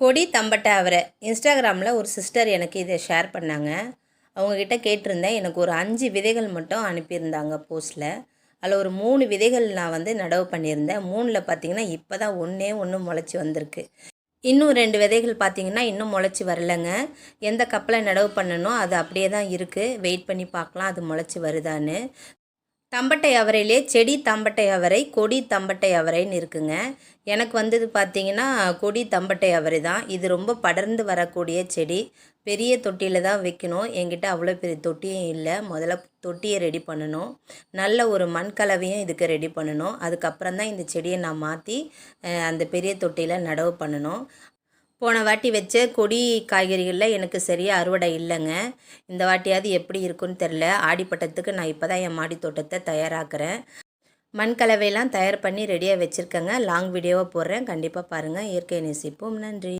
கொடி தம்பட்டை அவரை இன்ஸ்டாகிராமில் ஒரு சிஸ்டர் எனக்கு இதை ஷேர் பண்ணாங்க. அவங்கக்கிட்ட கேட்டிருந்தேன். எனக்கு ஒரு 5 விதைகள் மட்டும் அனுப்பியிருந்தாங்க போஸ்ட்டில். அதில் ஒரு 3 விதைகள் நான் நடவு பண்ணியிருந்தேன். 3ல் பார்த்திங்கன்னா இப்போ தான் ஒன்றே ஒன்று முளைச்சி வந்திருக்கு. இன்னும் 2 விதைகள் பார்த்திங்கன்னா இன்னும் முளைச்சி வரலைங்க. எந்த கப்பில் நடவு பண்ணனோ அது அப்படியே தான் இருக்குது. வெயிட் பண்ணி பார்க்கலாம் அது முளைச்சி வருதான்னு. தம்பட்டை அவரையிலே செடி தம்பட்டை அவரை, கொடி தம்பட்டை அவரைன்னு இருக்குங்க. எனக்கு வந்தது பார்த்திங்கன்னா கொடி தம்பட்டை அவரை தான். இது ரொம்ப படர்ந்து வரக்கூடிய செடி. பெரிய தொட்டியில் தான் வைக்கணும். என்கிட்ட அவ்வளோ பெரிய தொட்டியும் இல்லை. முதல்ல தொட்டியை ரெடி பண்ணணும். நல்ல ஒரு மண் கலவையும் இதுக்கு ரெடி பண்ணணும். அதுக்கப்புறம் தான் இந்த செடியை நான் மாற்றி அந்த பெரிய தொட்டியில் நடவு பண்ணணும். போன வாட்டி வச்ச கொடி காய்கறிகளில் எனக்கு சரியாக அறுவடை இல்லைங்க. இந்த வாட்டியாவது எப்படி இருக்குன்னு தெரில. ஆடிப்பட்டத்துக்கு நான் இப்போ தான் என் மாடி தோட்டத்தை தயாராக்கிறேன். மண் கலவையெல்லாம் தயார் பண்ணி ரெடியாக வச்சுருக்கேங்க. லாங் வீடியோவாக போடுறேன். கண்டிப்பாக பாருங்கள். இயற்கையை நேசிப்போம். நன்றி.